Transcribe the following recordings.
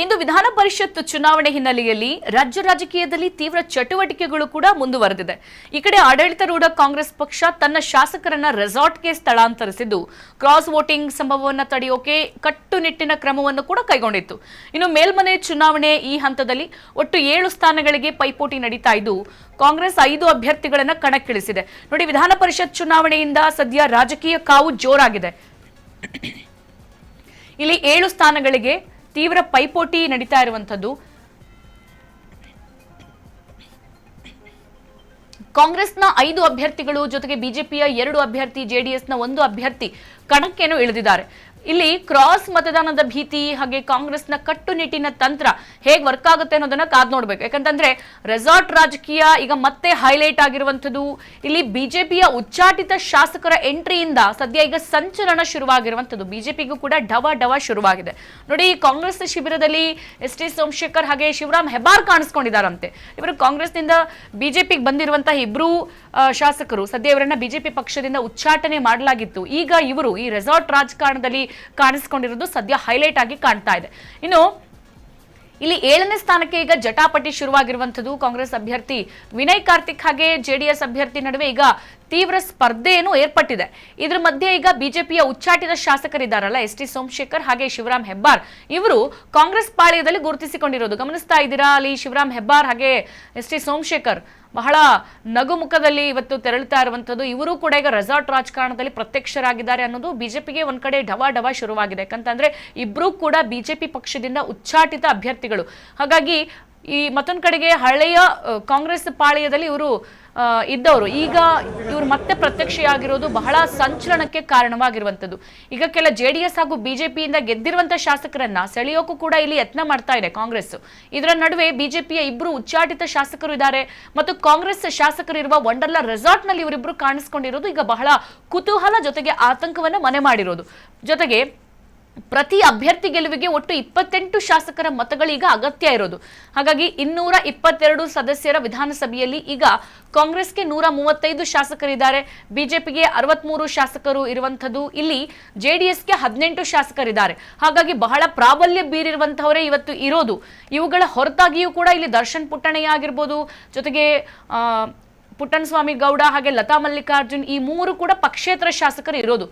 ಇಂದು ವಿಧಾನ ಪರಿಷತ್ ಚುನಾವಣೆ ಹಿನ್ನೆಲೆಯಲ್ಲಿ ರಾಜ್ಯ ರಾಜಕೀಯದಲ್ಲಿ ತೀವ್ರ ಚಟುವಟಿಕೆಗಳು ಕೂಡ ಮುಂದುವರೆದಿದೆ. ಈ ಕಡೆ ಆಡಳಿತಾರೂಢ ಕಾಂಗ್ರೆಸ್ ಪಕ್ಷ ತನ್ನ ಶಾಸಕರನ್ನ ರೆಸಾರ್ಟ್ಗೆ ಸ್ಥಳಾಂತರಿಸಿದ್ದು ಕ್ರಾಸ್ ವೋಟಿಂಗ್ ಸಂಭವವನ್ನು ತಡೆಯೋಕೆ ಕಟ್ಟುನಿಟ್ಟಿನ ಕ್ರಮವನ್ನು ಕೂಡ ಕೈಗೊಂಡಿತ್ತು. ಇನ್ನು ಮೇಲ್ಮನೆ ಚುನಾವಣೆ ಈ ಹಂತದಲ್ಲಿ ಒಟ್ಟು 7 ಸ್ಥಾನಗಳಿಗೆ ಪೈಪೋಟಿ ನಡೀತಾ ಇದ್ದು ಕಾಂಗ್ರೆಸ್ 5 ಅಭ್ಯರ್ಥಿಗಳನ್ನ ಕಣಕ್ಕಿಳಿಸಿದೆ. ನೋಡಿ, ವಿಧಾನ ಪರಿಷತ್ ಚುನಾವಣೆಯಿಂದ ಸದ್ಯ ರಾಜಕೀಯ ಕಾವು ಜೋರಾಗಿದೆ. ಇಲ್ಲಿ 7 ಸ್ಥಾನಗಳಿಗೆ ತೀವ್ರ ಪೈಪೋಟಿ ನಡೀತಾ ಇರುವಂತದ್ದು. ಕಾಂಗ್ರೆಸ್ನ 5 ಅಭ್ಯರ್ಥಿಗಳು ಜೊತೆಗೆ ಬಿಜೆಪಿಯ 2 ಅಭ್ಯರ್ಥಿ, ಜೆಡಿಎಸ್ನ 1 ಅಭ್ಯರ್ಥಿ ಕಣಕ್ಕೇನು ಇಳಿದಿದ್ದಾರೆ. ಇಲ್ಲಿ ಕ್ರಾಸ್ ಮತದಾನದ ಭೀತಿ ಹಾಗೆ ಕಾಂಗ್ರೆಸ್ನ ಕಟ್ಟುನಿಟ್ಟಿನ ತಂತ್ರ ಹೇಗೆ ವರ್ಕ್ ಆಗುತ್ತೆ ಅನ್ನೋದನ್ನ ಕಾದ್ ನೋಡ್ಬೇಕು. ಯಾಕಂತಂದ್ರೆ ರೆಸಾರ್ಟ್ ರಾಜಕೀಯ ಈಗ ಮತ್ತೆ ಹೈಲೈಟ್ ಆಗಿರುವಂತದ್ದು. ಇಲ್ಲಿ ಬಿಜೆಪಿಯ ಉಚ್ಚಾಟಿತ ಶಾಸಕರ ಎಂಟ್ರಿಯಿಂದ ಸದ್ಯ ಈಗ ಸಂಚಲನ ಶುರುವಾಗಿರುವಂತದ್ದು. ಬಿಜೆಪಿಗೂ ಕೂಡ ಡವ ಶುರುವಾಗಿದೆ. ನೋಡಿ, ಕಾಂಗ್ರೆಸ್ ಶಿಬಿರದಲ್ಲಿ ಎಸ್ ಟಿ ಸೋಮಶೇಖರ್ ಹಾಗೆ ಶಿವರಾಮ್ ಹೆಬ್ಬಾರ್ ಕಾಣಿಸ್ಕೊಂಡಿದ್ದಾರಂತೆ. ಇವರು ಕಾಂಗ್ರೆಸ್ನಿಂದ ಬಿಜೆಪಿಗೆ ಬಂದಿರುವಂತಹ ಇಬ್ರು ಶಾಸಕರು. ಸದ್ಯ ಇವರನ್ನ ಬಿಜೆಪಿ ಪಕ್ಷದಿಂದ ಉಚ್ಚಾಟನೆ ಮಾಡಲಾಗಿತ್ತು. ಈಗ ಇವರು ಈ ರೆಸಾರ್ಟ್ ರಾಜಕಾರಣದಲ್ಲಿ ಕಾಣಿಸಿಕೊಂಡಿರೋದು ಸದ್ಯ ಹೈಲೈಟ್ ಆಗಿ ಕಾಣ್ತಾ ಇದೆ. ಇನ್ನು ಇಲ್ಲಿ 7ನೇ ಸ್ಥಾನಕ್ಕೆ ಈಗ ಜಟಾಪಟಿ ಶುರುವಾಗಿರುವಂತದ್ದು. ಕಾಂಗ್ರೆಸ್ ಅಭ್ಯರ್ಥಿ ವಿನಯ್ ಕಾರ್ತಿಕ್ ಹಾಗೆ ಜೆಡಿಎಸ್ ಅಭ್ಯರ್ಥಿ ನಡುವೆ ಈಗ ತೀವ್ರ ಸ್ಪರ್ಧೆಯನ್ನು ಏರ್ಪಟ್ಟಿದೆ. ಇದ್ರ ಮಧ್ಯೆ ಈಗ ಬಿಜೆಪಿಯ ಉಚ್ಚಾಟಿತ ಶಾಸಕರಿದ್ದಾರಲ್ಲ, ಎಸ್ ಟಿ ಸೋಮಶೇಖರ್ ಹಾಗೆ ಶಿವರಾಮ್ ಹೆಬ್ಬಾರ್, ಇವರು ಕಾಂಗ್ರೆಸ್ ಪಾಳ್ಯದಲ್ಲಿ ಗುರುತಿಸಿಕೊಂಡಿರೋದು ಗಮನಿಸ್ತಾ ಇದ್ದೀರಾ. ಅಲ್ಲಿ ಶಿವರಾಮ್ ಹೆಬ್ಬಾರ್ ಹಾಗೆ ಎಸ್ ಟಿ ಸೋಮಶೇಖರ್ ಬಹಳ ನಗುಮುಖದಲ್ಲಿ ಇವತ್ತು ತೆರಳುತ್ತಾ ಇರುವಂತದ್ದು. ಇವರು ಕೂಡ ಈಗ ರೆಸಾರ್ಟ್ ರಾಜಕಾರಣದಲ್ಲಿ ಪ್ರತ್ಯಕ್ಷರಾಗಿದ್ದಾರೆ ಅನ್ನೋದು ಬಿಜೆಪಿಗೆ ಒಂದ್ ಕಡೆ ಡವ ಶುರುವಾಗಿದೆ. ಯಾಕಂತಂದ್ರೆ ಇಬ್ರು ಕೂಡ ಬಿಜೆಪಿ ಪಕ್ಷದಿಂದ ಉಚ್ಚಾಟಿತ ಅಭ್ಯರ್ಥಿಗಳು. ಹಾಗಾಗಿ ಈ ಮತ್ತೊಂದ್ ಕಡೆಗೆ ಹಳೆಯ ಕಾಂಗ್ರೆಸ್ ಪಾಳ್ಯದಲ್ಲಿ ಇವರು ಇದ್ದವರು ಈಗ ಇವರು ಮತ್ತೆ ಪ್ರತ್ಯಕ್ಷೆಯಾಗಿರೋದು ಬಹಳ ಸಂಚಲನಕ್ಕೆ ಕಾರಣವಾಗಿರುವಂತದ್ದು. ಈಗ ಕೆಲ ಜೆಡಿಎಸ್ ಹಾಗೂ ಬಿಜೆಪಿಯಿಂದ ಗೆದ್ದಿರುವಂತಹ ಶಾಸಕರನ್ನ ಸೆಳೆಯೋಕು ಕೂಡ ಇಲ್ಲಿ ಯತ್ನ ಮಾಡ್ತಾ ಇದೆ ಕಾಂಗ್ರೆಸ್. ಇದರ ನಡುವೆ ಬಿಜೆಪಿಯ 2 ಉಚ್ಚಾಟಿತ ಶಾಸಕರು ಇದ್ದಾರೆ ಮತ್ತು ಕಾಂಗ್ರೆಸ್ ಶಾಸಕರು ಇರುವ ವಂಡರ್ಲಾ ರೆಸಾರ್ಟ್ ನಲ್ಲಿ ಇವರಿಬ್ರು ಕಾಣಿಸ್ಕೊಂಡಿರೋದು ಈಗ ಬಹಳ ಕುತೂಹಲ ಜೊತೆಗೆ ಆತಂಕವನ್ನ ಮನೆ ಮಾಡಿರೋದು. ಜೊತೆಗೆ ಪ್ರತಿ ಅಭ್ಯರ್ಥಿ ಗೆಲುವಿಗೆ ಒಟ್ಟು 28 ಶಾಸಕರ ಮತಗಳೀಗ ಅಗತ್ಯ ಇರೋದು. ಹಾಗಾಗಿ 222 ಸದಸ್ಯರ ವಿಧಾನಸಭೆಯಲ್ಲಿ ಈಗ ಕಾಂಗ್ರೆಸ್ಗೆ 135 ಶಾಸಕರಿದ್ದಾರೆ, ಬಿಜೆಪಿಗೆ 63 ಶಾಸಕರು ಇರುವಂತದ್ದು. ಇಲ್ಲಿ ಜೆಡಿಎಸ್ಗೆ 18 ಶಾಸಕರಿದ್ದಾರೆ. ಹಾಗಾಗಿ ಬಹಳ ಪ್ರಾಬಲ್ಯ ಬೀರಿರುವಂತಹವರೇ ಇವತ್ತು ಇರೋದು. ಇವುಗಳ ಹೊರತಾಗಿಯೂ ಕೂಡ ಇಲ್ಲಿ ದರ್ಶನ್ ಪುಟ್ಟಣಯ್ಯ ಆಗಿರ್ಬೋದು, ಜೊತೆಗೆ ಪುಟ್ಟಣಸ್ವಾಮಿ ಗೌಡ ಹಾಗೆ ಲತಾ ಮಲ್ಲಿಕಾರ್ಜುನ್, ಈ 3 ಕೂಡ ಪಕ್ಷೇತರ ಶಾಸಕರು ಇರೋದು.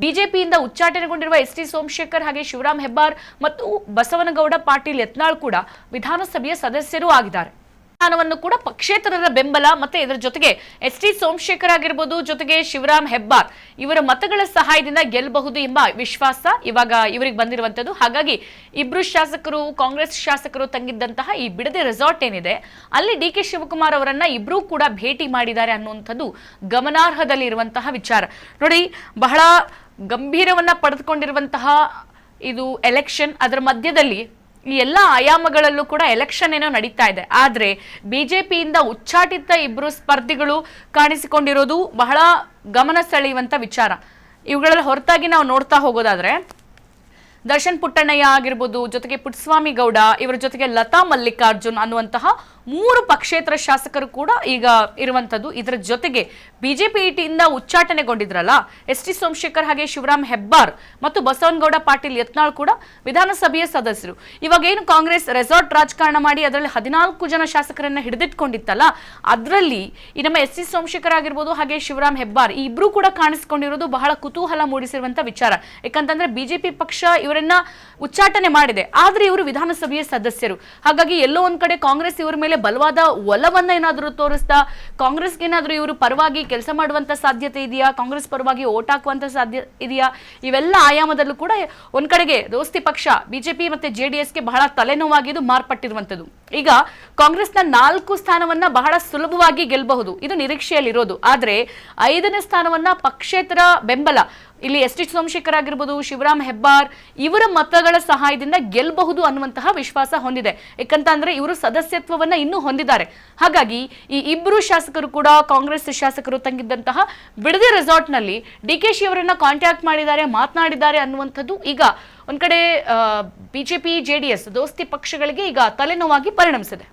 ಬಿಜೆಪಿಯಿಂದ ಉಚ್ಚಾಟನೆಗೊಂಡಿರುವ ಎಸ್ ಟಿ ಸೋಮಶೇಖರ್ ಹಾಗೆ ಶಿವರಾಮ್ ಹೆಬ್ಬಾರ್ ಮತ್ತು ಬಸವನಗೌಡ ಪಾಟೀಲ್ ಯತ್ನಾಳ್ ಕೂಡ ವಿಧಾನಸಭೆಯ ಸದಸ್ಯರು ಆಗಿದ್ದಾರೆ. ಸ್ಥಾನವನ್ನು ಕೂಡ ಪಕ್ಷೇತರರ ಬೆಂಬಲ ಮತ್ತೆ ಇದರ ಜೊತೆಗೆ ಎಸ್ ಟಿ ಸೋಮಶೇಖರ್ ಆಗಿರ್ಬೋದು, ಜೊತೆಗೆ ಶಿವರಾಮ್ ಹೆಬ್ಬಾರ್ ಇವರ ಮತಗಳ ಸಹಾಯದಿಂದ ಗೆಲ್ಲಬಹುದು ಎಂಬ ವಿಶ್ವಾಸ ಇವಾಗ ಇವರಿಗೆ ಬಂದಿರುವಂತದ್ದು. ಹಾಗಾಗಿ ಇಬ್ರು ಶಾಸಕರು, ಕಾಂಗ್ರೆಸ್ ಶಾಸಕರು ತಂಗಿದ್ದಂತಹ ಈ ಬಿಡದಿ ರೆಸಾರ್ಟ್ ಏನಿದೆ ಅಲ್ಲಿ ಡಿ ಕೆ ಶಿವಕುಮಾರ್ ಅವರನ್ನ ಇಬ್ರು ಕೂಡ ಭೇಟಿ ಮಾಡಿದ್ದಾರೆ ಅನ್ನುವಂಥದ್ದು ಗಮನಾರ್ಹದಲ್ಲಿ ಇರುವಂತಹ ವಿಚಾರ. ನೋಡಿ, ಬಹಳ ಗಂಭೀರವನ್ನ ಪಡೆದುಕೊಂಡಿರುವಂತಹ ಇದು ಎಲೆಕ್ಷನ್. ಅದರ ಮಧ್ಯದಲ್ಲಿ ಈ ಎಲ್ಲ ಆಯಾಮಗಳಲ್ಲೂ ಕೂಡ ಎಲೆಕ್ಷನ್ ಏನೋ ನಡೀತಾ ಇದೆ. ಆದ್ರೆ ಬಿಜೆಪಿಯಿಂದ ಉಚ್ಚಾಟಿತ 2 ಸ್ಪರ್ಧಿಗಳು ಕಾಣಿಸಿಕೊಂಡಿರೋದು ಬಹಳ ಗಮನ ಸೆಳೆಯುವಂತ ವಿಚಾರ. ಇವುಗಳಲ್ಲಿ ಹೊರತಾಗಿ ನಾವು ನೋಡ್ತಾ ಹೋಗೋದಾದ್ರೆ ದರ್ಶನ್ ಪುಟ್ಟಣ್ಣಯ್ಯ ಆಗಿರ್ಬೋದು, ಜೊತೆಗೆ ಪುಟ್ಟಸ್ವಾಮಿ ಗೌಡ, ಇವರ ಜೊತೆಗೆ ಲತಾ ಮಲ್ಲಿಕಾರ್ಜುನ್ ಅನ್ನುವಂತಹ 3 ಪಕ್ಷೇತರ ಶಾಸಕರು ಕೂಡ ಈಗ ಇರುವಂತದ್ದು. ಇದರ ಜೊತೆಗೆ ಬಿಜೆಪಿಯಿಂದ ಉಚ್ಚಾಟನೆಗೊಂಡಿದ್ರಲ್ಲ ಎಸ್ ಟಿ ಸೋಮಶೇಖರ್ ಹಾಗೆ ಶಿವರಾಮ್ ಹೆಬ್ಬಾರ್ ಮತ್ತು ಬಸವನಗೌಡ ಪಾಟೀಲ್ ಯತ್ನಾಳ್ ಕೂಡ ವಿಧಾನಸಭೆಯ ಸದಸ್ಯರು. ಇವಾಗ ಏನು ಕಾಂಗ್ರೆಸ್ ರೆಸಾರ್ಟ್ ರಾಜಕಾರಣ ಮಾಡಿ ಅದರಲ್ಲಿ 14 ಜನ ಶಾಸಕರನ್ನ ಹಿಡಿದಿಟ್ಕೊಂಡಿತ್ತಲ್ಲ, ಅದರಲ್ಲಿ ಈ ನಮ್ಮ ಎಸ್ ಟಿ ಸೋಮಶೇಖರ್ ಆಗಿರ್ಬೋದು ಹಾಗೆ ಶಿವರಾಮ್ ಹೆಬ್ಬಾರ್ ಈ ಇಬ್ರು ಕೂಡ ಕಾಣಿಸಿಕೊಂಡಿರೋದು ಬಹಳ ಕುತೂಹಲ ಮೂಡಿಸಿರುವಂತ ವಿಚಾರ. ಯಾಕಂತಂದ್ರೆ ಬಿಜೆಪಿ ಪಕ್ಷ ಇವರನ್ನ ಉಚ್ಚಾಟನೆ ಮಾಡಿದೆ, ಆದ್ರೆ ಇವರು ವಿಧಾನಸಭೆಯ ಸದಸ್ಯರು. ಹಾಗಾಗಿ ಎಲ್ಲೋ ಒಂದ್ ಕಡೆ ಕಾಂಗ್ರೆಸ್ ಇವರ ಮೇಲೆ ಬಲವಾದ ಒಲವನ್ನ ಏನಾದರೂ ತೋರಿಸ್ತಾ ಕಾಂಗ್ರೆಸ್ಗೆ ಏನಾದರೂ ಇವರು ಪರವಾಗಿ ಕೆಲಸ ಮಾಡುವಂತ ಸಾಧ್ಯತೆ ಇದೆಯಾ, ಕಾಂಗ್ರೆಸ್ ಪರವಾಗಿ ಓಟ್ ಹಾಕುವಂತ ಸಾಧ್ಯ ಇದೆಯಾ, ಇವೆಲ್ಲ ಆಯಾಮದಲ್ಲೂ ಕೂಡ ಒಂದ್ ಕಡೆಗೆ ದೋಸ್ತಿ ಪಕ್ಷ ಬಿಜೆಪಿ ಮತ್ತೆ ಜೆಡಿಎಸ್ಗೆ ಬಹಳ ತಲೆನೋವಾಗಿದ್ದು ಮಾರ್ಪಟ್ಟಿರುವಂತದ್ದು. ಈಗ ಕಾಂಗ್ರೆಸ್ನ 4 ಸ್ಥಾನವನ್ನ ಬಹಳ ಸುಲಭವಾಗಿ ಗೆಲ್ಲಬಹುದು, ಇದು ನಿರೀಕ್ಷೆಯಲ್ಲಿರೋದು. ಆದ್ರೆ 5ನೇ ಸ್ಥಾನವನ್ನ ಪಕ್ಷೇತರ ಬೆಂಬಲ ಇಲ್ಲಿ ಎಸ್ ಟಿ ಸೋಮಶೇಖರ್ ಆಗಿರ್ಬೋದು, ಶಿವರಾಮ್ ಹೆಬ್ಬಾರ್ ಇವರ ಮತಗಳ ಸಹಾಯದಿಂದ ಗೆಲ್ಲಬಹುದು ಅನ್ನುವಂತಹ ವಿಶ್ವಾಸ ಹೊಂದಿದೆ. ಯಾಕಂತಂದ್ರೆ ಇವರು ಸದಸ್ಯತ್ವವನ್ನ ಇನ್ನೂ ಹೊಂದಿದ್ದಾರೆ. ಹಾಗಾಗಿ ಈ 2 ಶಾಸಕರು ಕೂಡ ಕಾಂಗ್ರೆಸ್ ಶಾಸಕರು ತಂಗಿದ್ದಂತಹ ಬಿಡದಿ ರೆಸಾರ್ಟ್ ನಲ್ಲಿ ಡಿಕೆಶಿ ಅವರನ್ನ ಕಾಂಟ್ಯಾಕ್ಟ್ ಮಾಡಿದ್ದಾರೆ, ಮಾತನಾಡಿದ್ದಾರೆ ಅನ್ನುವಂಥದ್ದು ಈಗ ಒಂದ್ ಕಡೆ ಬಿಜೆಪಿ ಜೆಡಿಎಸ್ ದೋಸ್ತಿ ಪಕ್ಷಗಳಿಗೆ ಈಗ ತಲೆನೋವಾಗಿ ಪರಿಣಮಿಸಿದೆ.